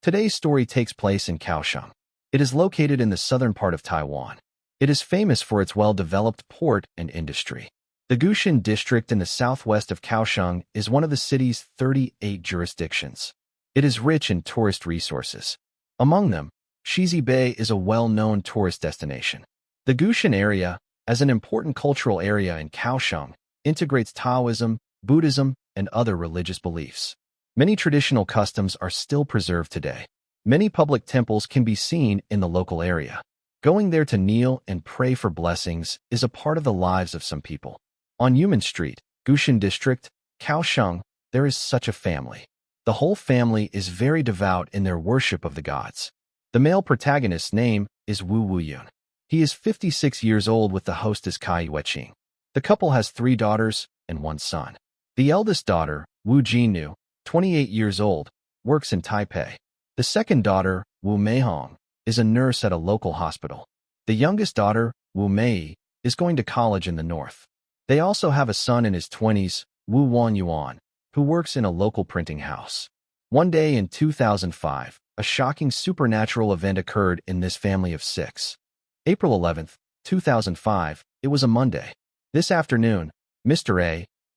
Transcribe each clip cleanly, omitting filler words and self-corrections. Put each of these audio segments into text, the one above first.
Today's story takes place in Kaohsiung. It is located in the southern part of Taiwan. It is famous for its well-developed port and industry. The Gushan District in the southwest of Kaohsiung is one of the city's 38 jurisdictions. It is rich in tourist resources. Among them, Shizi Bay is a well-known tourist destination. The Gushan area, as an important cultural area in Kaohsiung, integrates Taoism, Buddhism, and other religious beliefs. Many traditional customs are still preserved today. Many public temples can be seen in the local area. Going there to kneel and pray for blessings is a part of the lives of some people. On Yumen Street, Gushan District, Kaohsiung, there is such a family. The whole family is very devout in their worship of the gods. The male protagonist's name is Wu Wuyun. He is 56 years old with the hostess Kai Yueqing. The couple has 3 daughters and 1 son. The eldest daughter, Wu Jinu, 28 years old, works in Taipei. The second daughter, Wu Meihong, is a nurse at a local hospital. The youngest daughter, Wu Mei, is going to college in the north. They also have a son in his 20s, Wu Wanyuan, who works in a local printing house. One day in 2005, a shocking supernatural event occurred in this family of 6. April 11, 2005, it was a Monday. This afternoon, Mr.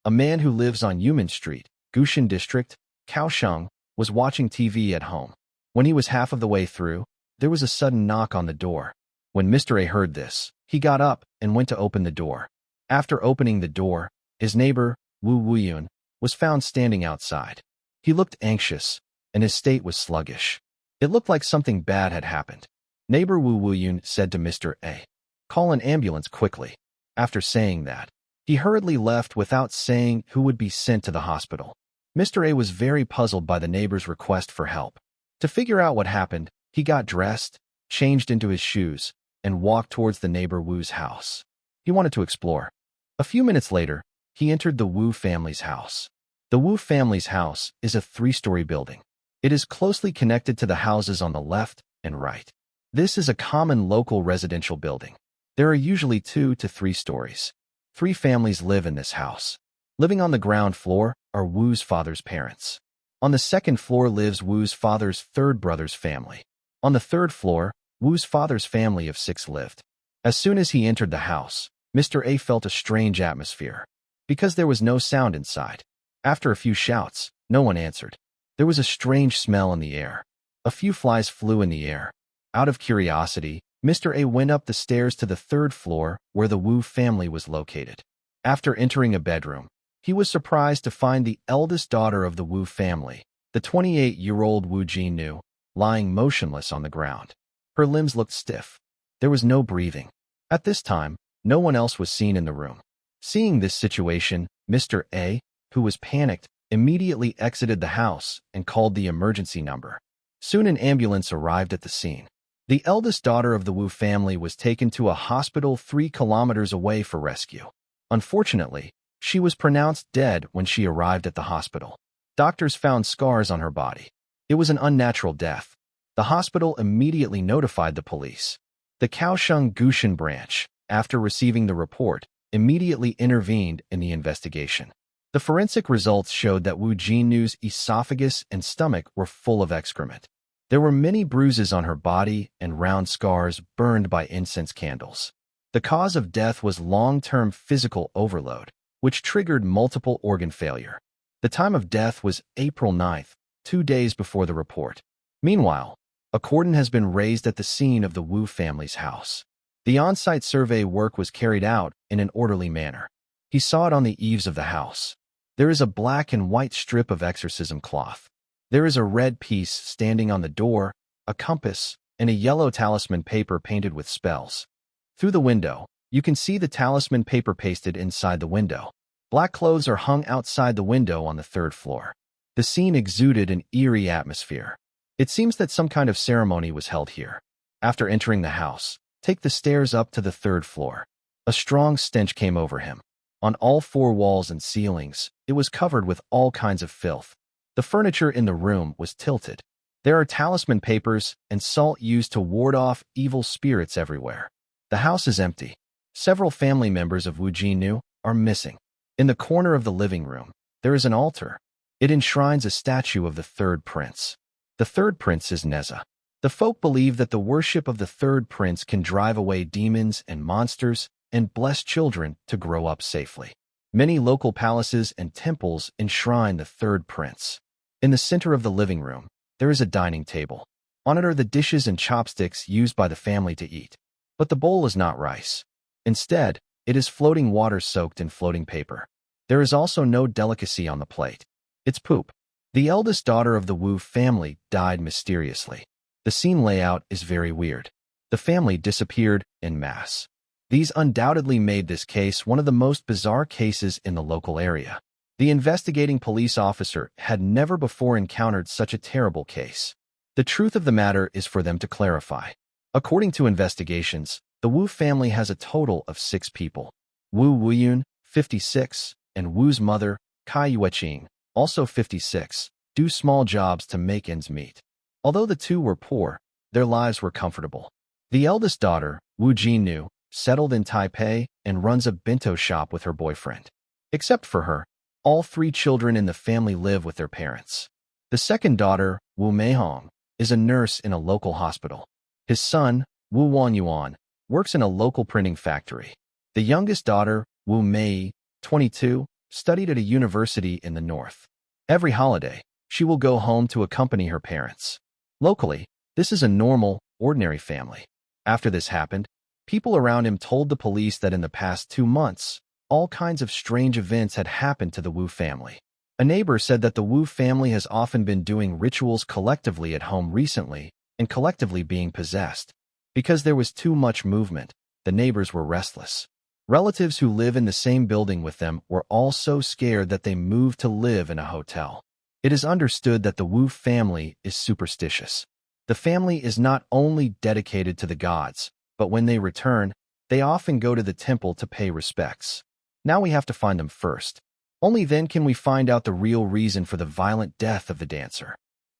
A man who lives on Yumen Street, Gushan District, Kaohsiung, was watching TV at home. When he was half of the way through, there was a sudden knock on the door. When Mr. A heard this, he got up and went to open the door. After opening the door, his neighbor, Wu Wuyun, was found standing outside. He looked anxious, and his state was sluggish. It looked like something bad had happened. Neighbor Wu Wuyun said to Mr. A, "Call an ambulance quickly." After saying that, he hurriedly left without saying who would be sent to the hospital. Mr. A was very puzzled by the neighbor's request for help. To figure out what happened, he got dressed, changed into his shoes, and walked towards the neighbor Wu's house. He wanted to explore. A few minutes later, he entered the Wu family's house. The Wu family's house is a 3-story building. It is closely connected to the houses on the left and right. This is a common local residential building. There are usually 2 to 3 stories. 3 families live in this house. Living on the ground floor are Wu's father's parents. On the second floor lives Wu's father's 3rd brother's family. On the 3rd floor, Wu's father's family of 6 lived. As soon as he entered the house, Mr. A felt a strange atmosphere. Because there was no sound inside. After a few shouts, no one answered. There was a strange smell in the air. A few flies flew in the air. Out of curiosity, Mr. A went up the stairs to the 3rd floor where the Wu family was located. After entering a bedroom, he was surprised to find the eldest daughter of the Wu family, the 28-year-old Wu Jinu, lying motionless on the ground. Her limbs looked stiff. There was no breathing. At this time, no one else was seen in the room. Seeing this situation, Mr. A, who was panicked, immediately exited the house and called the emergency number. Soon an ambulance arrived at the scene. The eldest daughter of the Wu family was taken to a hospital 3 kilometers away for rescue. Unfortunately, she was pronounced dead when she arrived at the hospital. Doctors found scars on her body. It was an unnatural death. The hospital immediately notified the police. The Kaohsiung Gushan branch, after receiving the report, immediately intervened in the investigation. The forensic results showed that Wu Jinu's esophagus and stomach were full of excrement. There were many bruises on her body and round scars burned by incense candles. The cause of death was long-term physical overload, which triggered multiple organ failure. The time of death was April 9th, 2 days before the report. Meanwhile, a cordon has been raised at the scene of the Wu family's house. The on-site survey work was carried out in an orderly manner. He saw it on the eaves of the house. There is a black and white strip of exorcism cloth. There is a red piece standing on the door, a compass, and a yellow talisman paper painted with spells. Through the window, you can see the talisman paper pasted inside the window. Black clothes are hung outside the window on the 3rd floor. The scene exuded an eerie atmosphere. It seems that some kind of ceremony was held here. After entering the house, take the stairs up to the 3rd floor. A strong stench came over him. On all 4 walls and ceilings, it was covered with all kinds of filth. The furniture in the room was tilted. There are talisman papers and salt used to ward off evil spirits everywhere. The house is empty. Several family members of Wu Jinu are missing. In the corner of the living room, there is an altar. It enshrines a statue of the 3rd prince. The third prince is Neza. The folk believe that the worship of the third prince can drive away demons and monsters and bless children to grow up safely. Many local palaces and temples enshrine the third prince. In the center of the living room, there is a dining table. On it are the dishes and chopsticks used by the family to eat. But the bowl is not rice. Instead, it is floating water soaked in floating paper. There is also no delicacy on the plate. It's poop. The eldest daughter of the Wu family died mysteriously. The scene layout is very weird. The family disappeared en masse. These undoubtedly made this case one of the most bizarre cases in the local area. The investigating police officer had never before encountered such a terrible case. The truth of the matter is for them to clarify. According to investigations, the Wu family has a total of 6 people. Wu Wuyun, 56, and Wu's mother, Kai Yueqing, also 56, do small jobs to make ends meet. Although the two were poor, their lives were comfortable. The eldest daughter, Wu Jinu, settled in Taipei and runs a bento shop with her boyfriend. Except for her, all 3 children in the family live with their parents. The second daughter, Wu Meihong, is a nurse in a local hospital. His son, Wu Wanyuan, works in a local printing factory. The youngest daughter, Wu Mei, 22, studied at a university in the north. Every holiday, she will go home to accompany her parents. Locally, this is a normal, ordinary family. After this happened, people around him told the police that in the past 2 months, all kinds of strange events had happened to the Wu family. A neighbor said that the Wu family has often been doing rituals collectively at home recently and collectively being possessed. Because there was too much movement, the neighbors were restless. Relatives who live in the same building with them were all so scared that they moved to live in a hotel. It is understood that the Wu family is superstitious. The family is not only dedicated to the gods, but when they return, they often go to the temple to pay respects. Now we have to find them first. Only then can we find out the real reason for the violent death of the dancer.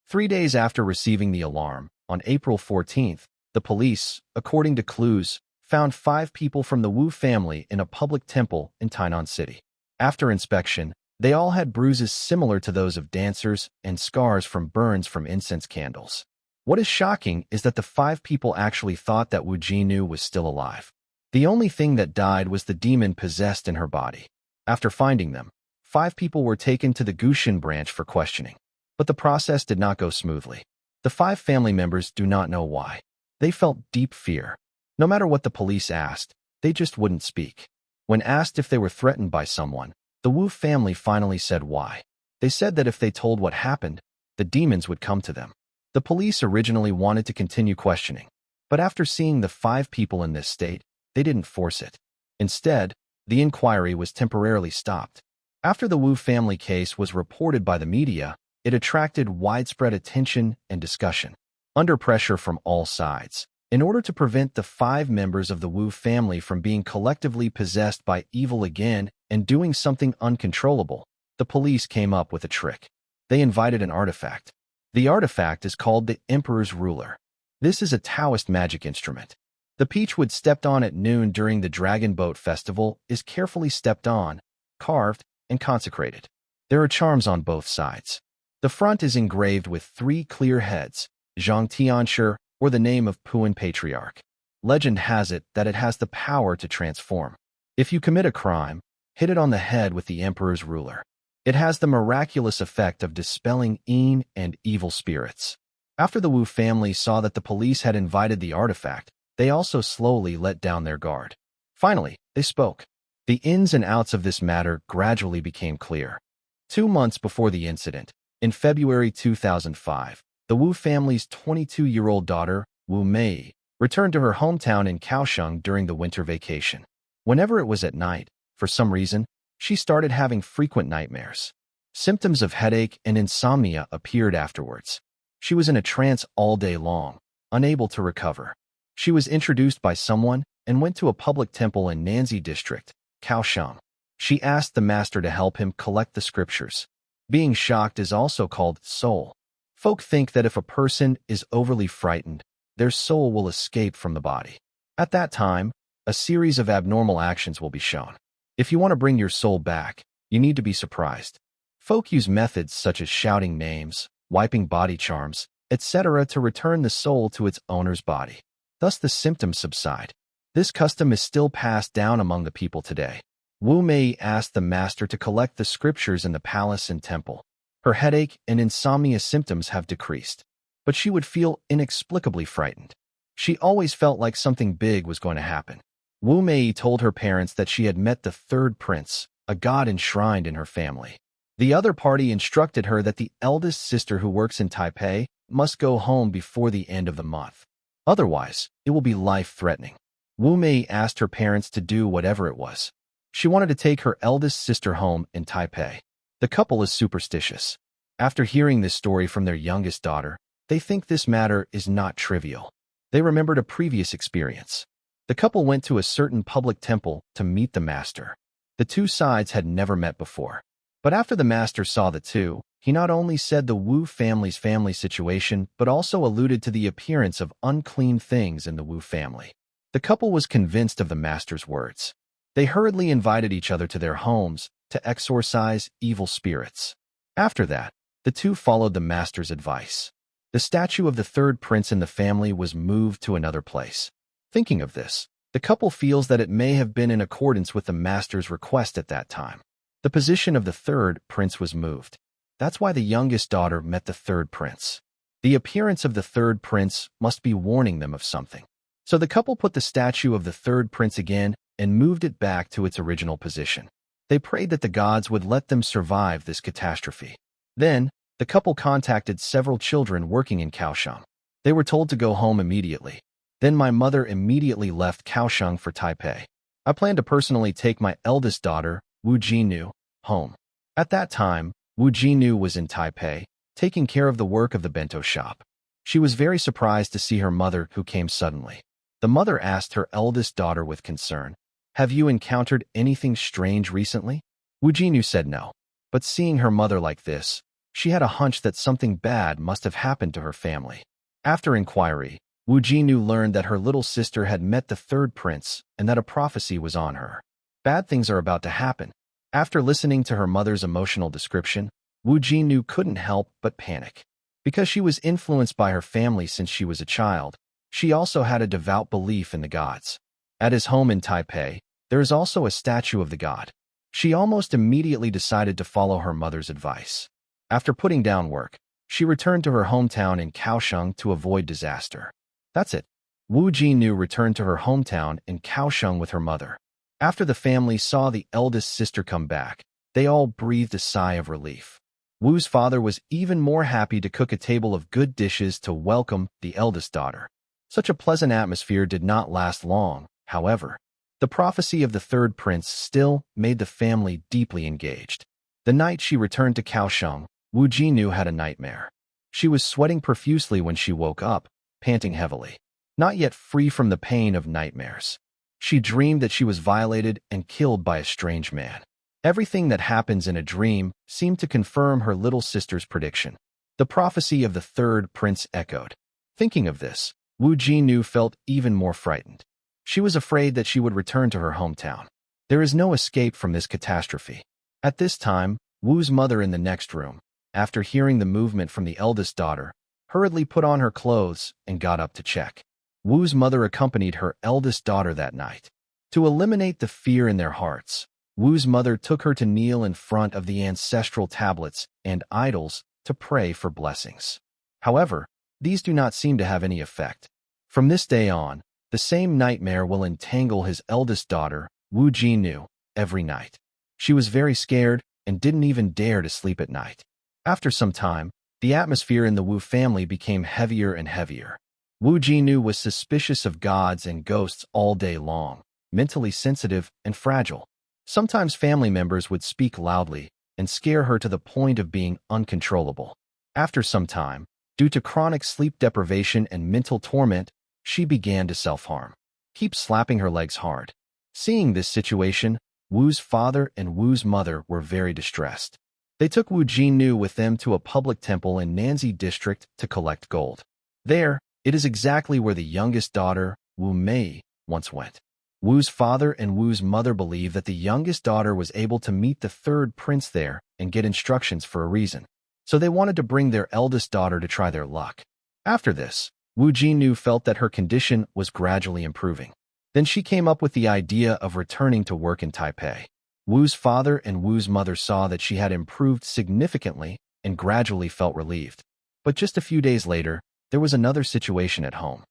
3 days after receiving the alarm, on April 14th, the police, according to clues, found 5 people from the Wu family in a public temple in Tainan City. After inspection, they all had bruises similar to those of dancers and scars from burns from incense candles. What is shocking is that the 5 people actually thought that Wu Jinu was still alive. The only thing that died was the demon possessed in her body. After finding them, 5 people were taken to the Gushan branch for questioning. But the process did not go smoothly. The 5 family members do not know why. They felt deep fear. No matter what the police asked, they just wouldn't speak. When asked if they were threatened by someone, the Wu family finally said why. They said that if they told what happened, the demons would come to them. The police originally wanted to continue questioning, but after seeing the 5 people in this state, they didn't force it. Instead, the inquiry was temporarily stopped. After the Wu family case was reported by the media, it attracted widespread attention and discussion. Under pressure from all sides, in order to prevent the 5 members of the Wu family from being collectively possessed by evil again and doing something uncontrollable, the police came up with a trick. They invited an artifact. The artifact is called the Emperor's Ruler. This is a Taoist magic instrument. The peach wood stepped on at noon during the Dragon Boat Festival is carefully stepped on, carved, and consecrated. There are charms on both sides. The front is engraved with 3 clear heads, Zhang Tianshi, or the name of Puan Patriarch. Legend has it that it has the power to transform. If you commit a crime, hit it on the head with the Emperor's Ruler. It has the miraculous effect of dispelling een and evil spirits. After the Wu family saw that the police had invited the artifact, they also slowly let down their guard. Finally, they spoke. The ins and outs of this matter gradually became clear. 2 months before the incident, in February 2005, the Wu family's 22-year-old daughter, Wu Mei, returned to her hometown in Kaohsiung during the winter vacation. Whenever it was at night, for some reason, she started having frequent nightmares. Symptoms of headache and insomnia appeared afterwards. She was in a trance all day long, unable to recover. She was introduced by someone and went to a public temple in Nanzi District, Kaohsiung. She asked the master to help him collect the scriptures. Being shocked is also called soul. Folk think that if a person is overly frightened, their soul will escape from the body. At that time, a series of abnormal actions will be shown. If you want to bring your soul back, you need to be surprised. Folk use methods such as shouting names, wiping body charms, etc., to return the soul to its owner's body. Thus the symptoms subside. This custom is still passed down among the people today. Wu Mei asked the master to collect the scriptures in the palace and temple. Her headache and insomnia symptoms have decreased, but she would feel inexplicably frightened. She always felt like something big was going to happen. Wu Mei told her parents that she had met the third prince, a god enshrined in her family. The other party instructed her that the eldest sister who works in Taipei must go home before the end of the month. Otherwise, it will be life-threatening. Wu Mei asked her parents to do whatever it was. She wanted to take her eldest sister home in Taipei. The couple is superstitious. After hearing this story from their youngest daughter, they think this matter is not trivial. They remembered a previous experience. The couple went to a certain public temple to meet the master. The two sides had never met before. But after the master saw the two, he not only said the Wu family's family situation, but also alluded to the appearance of unclean things in the Wu family. The couple was convinced of the master's words. They hurriedly invited each other to their homes to exorcise evil spirits. After that, the two followed the master's advice. The statue of the third prince in the family was moved to another place. Thinking of this, the couple feels that it may have been in accordance with the master's request at that time. The position of the third prince was moved. That's why the youngest daughter met the third prince. The appearance of the third prince must be warning them of something. So the couple put the statue of the third prince again and moved it back to its original position. They prayed that the gods would let them survive this catastrophe. Then, the couple contacted several children working in Kaohsiung. They were told to go home immediately. Then my mother immediately left Kaohsiung for Taipei. I planned to personally take my eldest daughter, Wu Jinu, home. At that time, Wu Jinu was in Taipei, taking care of the work of the bento shop. She was very surprised to see her mother, who came suddenly. The mother asked her eldest daughter with concern, "Have you encountered anything strange recently?" Wu Jinu said no. But seeing her mother like this, she had a hunch that something bad must have happened to her family. After inquiry, Wu Jinu learned that her little sister had met the third prince and that a prophecy was on her. Bad things are about to happen. After listening to her mother's emotional description, Wu Jinu couldn't help but panic. Because she was influenced by her family since she was a child, she also had a devout belief in the gods. At his home in Taipei, there is also a statue of the god. She almost immediately decided to follow her mother's advice. After putting down work, she returned to her hometown in Kaohsiung to avoid disaster. That's it. Wu Jinu returned to her hometown in Kaohsiung with her mother. After the family saw the eldest sister come back, they all breathed a sigh of relief. Wu's father was even more happy to cook a table of good dishes to welcome the eldest daughter. Such a pleasant atmosphere did not last long, however. The prophecy of the third prince still made the family deeply engaged. The night she returned to Kaohsiung, Wu Jinu had a nightmare. She was sweating profusely when she woke up, panting heavily, not yet free from the pain of nightmares. She dreamed that she was violated and killed by a strange man. Everything that happens in a dream seemed to confirm her little sister's prediction. The prophecy of the third prince echoed. Thinking of this, Wu Jinu felt even more frightened. She was afraid that she would return to her hometown. There is no escape from this catastrophe. At this time, Wu's mother in the next room, after hearing the movement from the eldest daughter, hurriedly put on her clothes and got up to check. Wu's mother accompanied her eldest daughter that night. To eliminate the fear in their hearts, Wu's mother took her to kneel in front of the ancestral tablets and idols to pray for blessings. However, these do not seem to have any effect. From this day on, the same nightmare will entangle his eldest daughter, Wu Jinu, every night. She was very scared and didn't even dare to sleep at night. After some time, the atmosphere in the Wu family became heavier and heavier. Wu Jinu was suspicious of gods and ghosts all day long, mentally sensitive and fragile. Sometimes family members would speak loudly and scare her to the point of being uncontrollable. After some time, due to chronic sleep deprivation and mental torment, she began to self-harm. Keep slapping her legs hard. Seeing this situation, Wu's father and Wu's mother were very distressed. They took Wu Jinu with them to a public temple in Nanzi District to collect gold. There, it is exactly where the youngest daughter, Wu Mei, once went. Wu's father and Wu's mother believe that the youngest daughter was able to meet the third prince there and get instructions for a reason. So they wanted to bring their eldest daughter to try their luck. After this, Wu Jinnu felt that her condition was gradually improving. Then she came up with the idea of returning to work in Taipei. Wu's father and Wu's mother saw that she had improved significantly and gradually felt relieved. But just a few days later, there was another situation at home.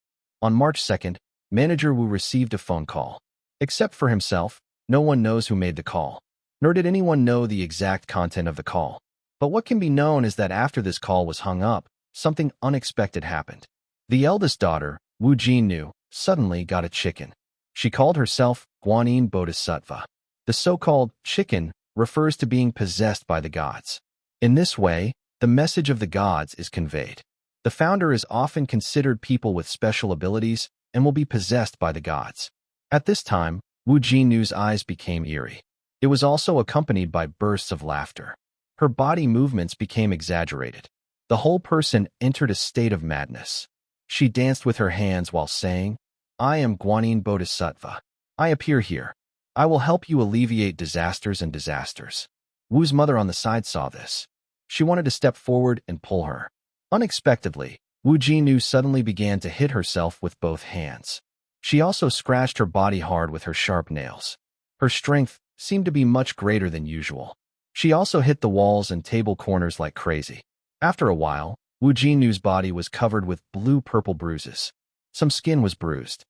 On March 2nd, Manager Wu received a phone call. Except for himself, no one knows who made the call, nor did anyone know the exact content of the call. But what can be known is that after this call was hung up, something unexpected happened. The eldest daughter, Wu Jinnu, suddenly got a chicken. She called herself Guanyin Bodhisattva. The so-called chicken refers to being possessed by the gods. In this way, the message of the gods is conveyed. The founder is often considered people with special abilities and will be possessed by the gods. At this time, Wu Jinnu's eyes became eerie. It was also accompanied by bursts of laughter. Her body movements became exaggerated. The whole person entered a state of madness. She danced with her hands while saying, "I am Guanyin Bodhisattva. I appear here. I will help you alleviate disasters and disasters." Wu's mother on the side saw this. She wanted to step forward and pull her. Unexpectedly, Wu Jinnu suddenly began to hit herself with both hands. She also scratched her body hard with her sharp nails. Her strength seemed to be much greater than usual. She also hit the walls and table corners like crazy. After a while, Wu Jinnu's body was covered with blue-purple bruises. Some skin was bruised.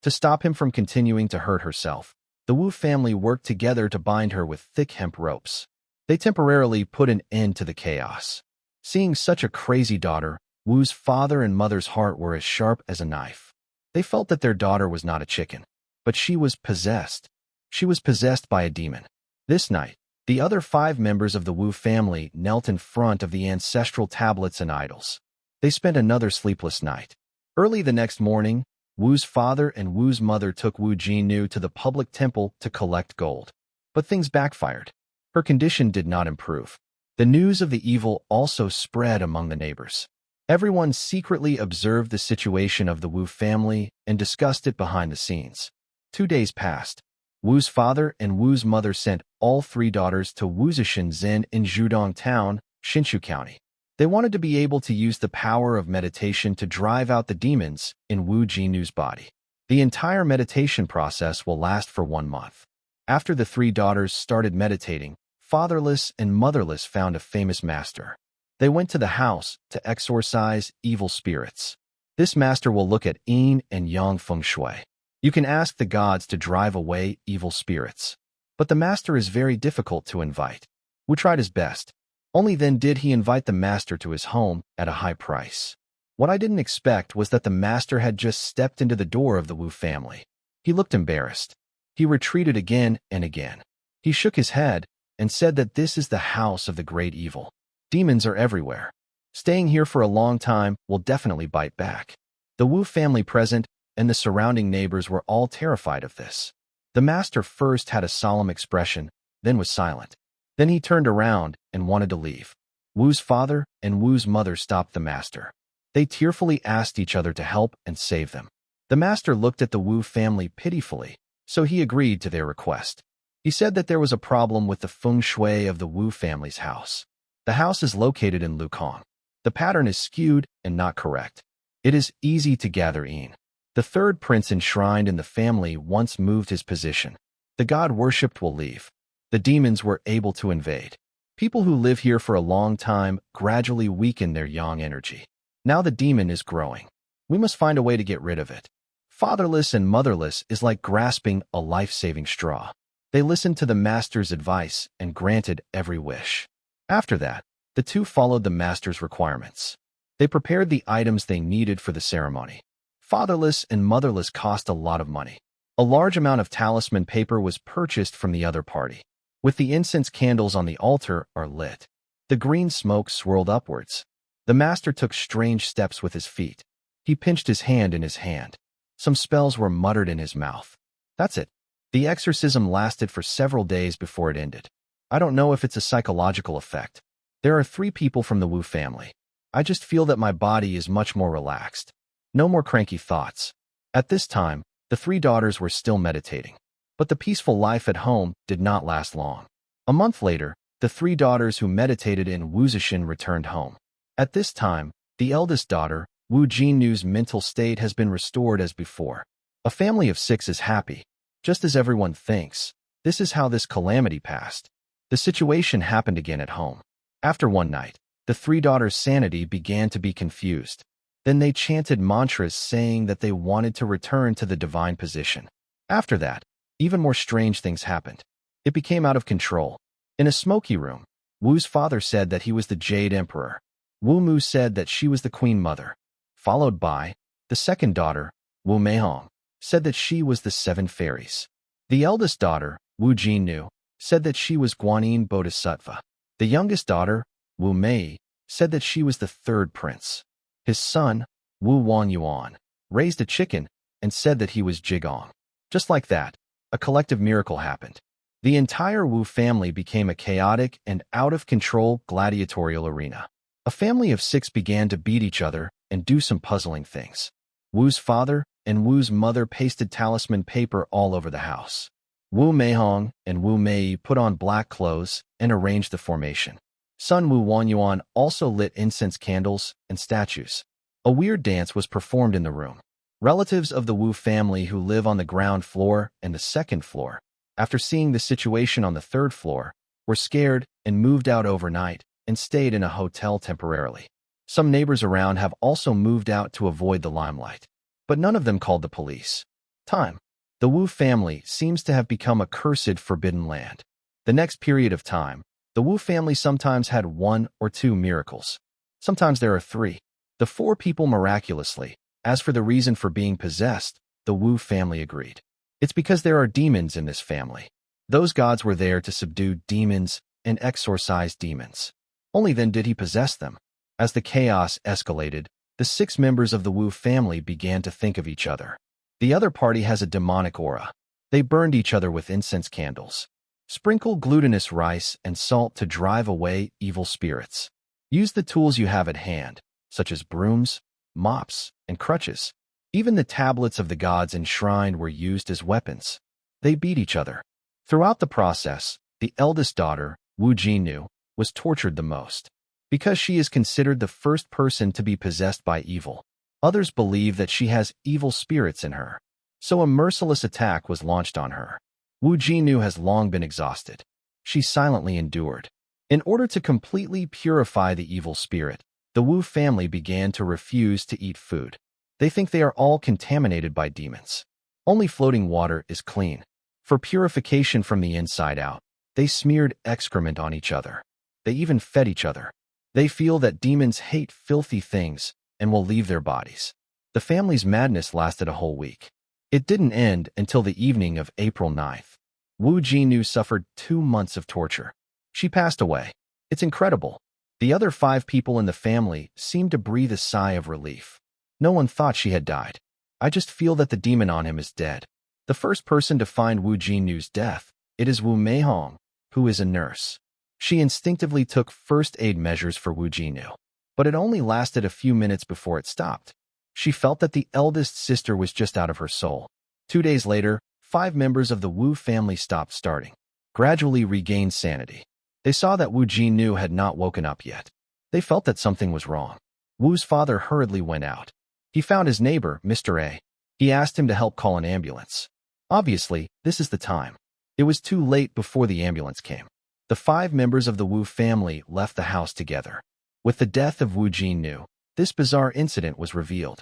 To stop him from continuing to hurt herself, the Wu family worked together to bind her with thick hemp ropes. They temporarily put an end to the chaos. Seeing such a crazy daughter, Wu's father and mother's heart were as sharp as a knife. They felt that their daughter was not a chicken, but she was possessed. She was possessed by a demon. This night, the other 5 members of the Wu family knelt in front of the ancestral tablets and idols. They spent another sleepless night. Early the next morning, Wu's father and Wu's mother took Wu Jinnu to the public temple to collect gold. But things backfired. Her condition did not improve. The news of the evil also spread among the neighbors. Everyone secretly observed the situation of the Wu family and discussed it behind the scenes. 2 days passed. Wu's father and Wu's mother sent all 3 daughters to Wuzhishan Zen in Zhudong Town, Hsinchu County. They wanted to be able to use the power of meditation to drive out the demons in Wu Jinnu's body. The entire meditation process will last for 1 month. After the 3 daughters started meditating, fatherless and motherless found a famous master. They went to the house to exorcise evil spirits. This master will look at yin and yang feng shui. You can ask the gods to drive away evil spirits. But the master is very difficult to invite. Wu tried his best. Only then did he invite the master to his home at a high price. What I didn't expect was that the master had just stepped into the door of the Wu family. He looked embarrassed. He retreated again and again. He shook his head and said that this is the house of the great evil. Demons are everywhere. Staying here for a long time will definitely bite back. The Wu family present and the surrounding neighbors were all terrified of this. The master first had a solemn expression, then was silent. Then he turned around and wanted to leave. Wu's father and Wu's mother stopped the master. They tearfully asked each other to help and save them. The master looked at the Wu family pitifully, so he agreed to their request. He said that there was a problem with the feng shui of the Wu family's house. The house is located in Lukong. The pattern is skewed and not correct. It is easy to gather in. The 3rd prince enshrined in the family once moved his position. The god worshipped will leave. The demons were able to invade. People who live here for a long time gradually weaken their yang energy. Now the demon is growing. We must find a way to get rid of it. Fatherless and motherless is like grasping a life-saving straw. They listened to the master's advice and granted every wish. After that, the 2 followed the master's requirements. They prepared the items they needed for the ceremony. Fatherless and motherless cost a lot of money. A large amount of talisman paper was purchased from the other party. With the incense candles on the altar are lit. The green smoke swirled upwards. The master took strange steps with his feet. He pinched his hand in his hand. Some spells were muttered in his mouth. That's it. The exorcism lasted for several days before it ended. I don't know if it's a psychological effect. There are 3 people from the Wu family. I just feel that my body is much more relaxed. No more cranky thoughts. At this time, the 3 daughters were still meditating. But the peaceful life at home did not last long. A month later, the 3 daughters who meditated in Wuzhishan returned home. At this time, the eldest daughter, Wu Jinnu's mental state has been restored as before. A family of 6 is happy, just as everyone thinks. This is how this calamity passed. The situation happened again at home. After one night, the 3 daughters' sanity began to be confused. Then they chanted mantras saying that they wanted to return to the divine position. After that, even more strange things happened. It became out of control. In a smoky room, Wu's father said that he was the Jade Emperor. Wu Mu said that she was the Queen Mother. Followed by, the second daughter, Wu Meihong, said that she was the 7 fairies. The eldest daughter, Wu Jinnu, said that she was Guanyin Bodhisattva. The youngest daughter, Wu Mei, said that she was the 3rd prince. His son, Wu Wanyuan, raised a chicken and said that he was Jigong. Just like that, a collective miracle happened. The entire Wu family became a chaotic and out-of-control gladiatorial arena. A family of 6 began to beat each other and do some puzzling things. Wu's father and Wu's mother pasted talisman paper all over the house. Wu Meihong and Wu Mei put on black clothes and arranged the formation. Son Wu Wanyuan also lit incense candles and statues. A weird dance was performed in the room. Relatives of the Wu family who live on the ground floor and the 2nd floor, after seeing the situation on the 3rd floor, were scared and moved out overnight and stayed in a hotel temporarily. Some neighbors around have also moved out to avoid the limelight, but none of them called the police. The Wu family seems to have become a cursed forbidden land. The next period of time, the Wu family sometimes had 1 or 2 miracles. Sometimes there are 3. The 4 people miraculously. As for the reason for being possessed, the Wu family agreed. It's because there are demons in this family. Those gods were there to subdue demons and exorcise demons. Only then did he possess them. As the chaos escalated, the 6 members of the Wu family began to think of each other. The other party has a demonic aura. They burned each other with incense candles. Sprinkle glutinous rice and salt to drive away evil spirits. Use the tools you have at hand, such as brooms, mops, and crutches. Even the tablets of the gods enshrined were used as weapons. They beat each other. Throughout the process, the eldest daughter, Wu Jinnu, was tortured the most. Because she is considered the first person to be possessed by evil, others believe that she has evil spirits in her. So a merciless attack was launched on her. Wu Jinnu has long been exhausted. She silently endured. In order to completely purify the evil spirit, the Wu family began to refuse to eat food. They think they are all contaminated by demons. Only floating water is clean. For purification from the inside out, they smeared excrement on each other. They even fed each other. They feel that demons hate filthy things and will leave their bodies. The family's madness lasted a whole week. It didn't end until the evening of April 9th. Wu Jinnu suffered 2 months of torture. She passed away. It's incredible. The other 5 people in the family seemed to breathe a sigh of relief. No one thought she had died. I just feel that the demon on him is dead. The first person to find Wu Jinnu's death, it is Wu Meihong, who is a nurse. She instinctively took first aid measures for Wu Jinnu, but it only lasted a few minutes before it stopped. She felt that the eldest sister was just out of her soul. 2 days later, 5 members of the Wu family stopped starting, gradually regained sanity. They saw that Wu Jinnu had not woken up yet. They felt that something was wrong. Wu's father hurriedly went out. He found his neighbor, Mr. A. He asked him to help call an ambulance. Obviously, this is the time. It was too late before the ambulance came. The 5 members of the Wu family left the house together. With the death of Wu Jinnu, this bizarre incident was revealed.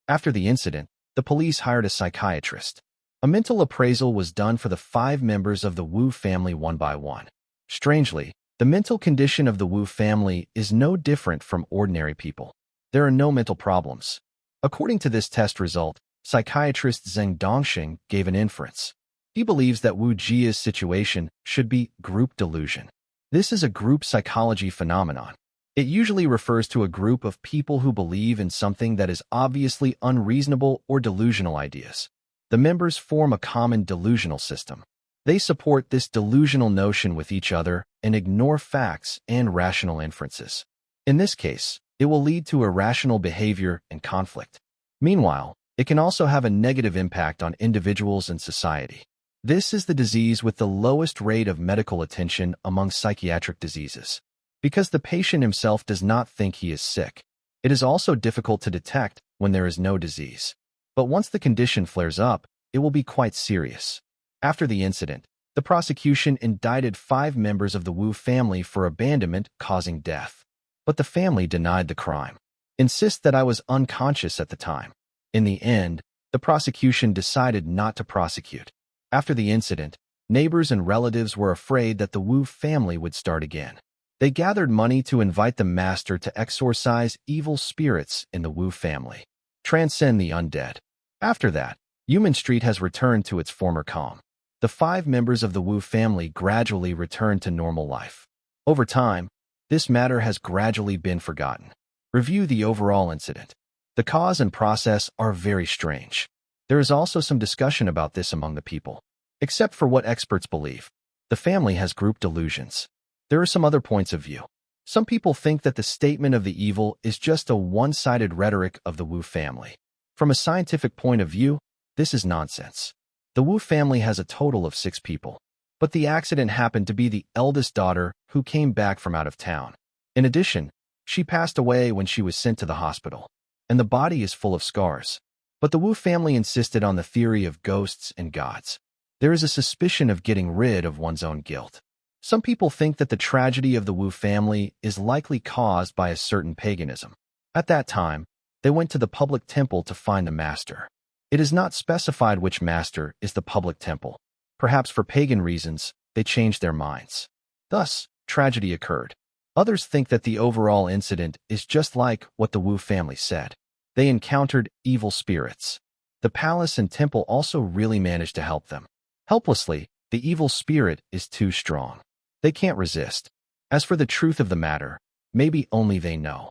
After the incident, the police hired a psychiatrist. A mental appraisal was done for the 5 members of the Wu family one by one. Strangely, the mental condition of the Wu family is no different from ordinary people. There are no mental problems. According to this test result, psychiatrist Zheng Dongxing gave an inference. He believes that Wu Jia's situation should be group delusion. This is a group psychology phenomenon. It usually refers to a group of people who believe in something that is obviously unreasonable or delusional ideas. The members form a common delusional system. They support this delusional notion with each other and ignore facts and rational inferences. In this case, it will lead to irrational behavior and conflict. Meanwhile, it can also have a negative impact on individuals and society. This is the disease with the lowest rate of medical attention among psychiatric diseases. Because the patient himself does not think he is sick. It is also difficult to detect when there is no disease. But once the condition flares up, it will be quite serious. After the incident, the prosecution indicted 5 members of the Wu family for abandonment causing death. But the family denied the crime, insist that I was unconscious at the time. In the end, the prosecution decided not to prosecute. After the incident, neighbors and relatives were afraid that the Wu family would start again. They gathered money to invite the master to exorcise evil spirits in the Wu family, transcend the undead. After that, Human Street has returned to its former calm. The 5 members of the Wu family gradually returned to normal life. Over time, this matter has gradually been forgotten. Review the overall incident. The cause and process are very strange. There is also some discussion about this among the people. Except for what experts believe, the family has group delusions. There are some other points of view. Some people think that the statement of the evil is just a one-sided rhetoric of the Wu family. From a scientific point of view, this is nonsense. The Wu family has a total of 6 people. But the accident happened to be the eldest daughter who came back from out of town. In addition, she passed away when she was sent to the hospital, and the body is full of scars. But the Wu family insisted on the theory of ghosts and gods. There is a suspicion of getting rid of one's own guilt. Some people think that the tragedy of the Wu family is likely caused by a certain paganism. At that time, they went to the public temple to find the master. It is not specified which master is the public temple. Perhaps for pagan reasons, they changed their minds. Thus, tragedy occurred. Others think that the overall incident is just like what the Wu family said. They encountered evil spirits. The palace and temple also really managed to help them. Helplessly, the evil spirit is too strong. They can't resist. As for the truth of the matter, maybe only they know.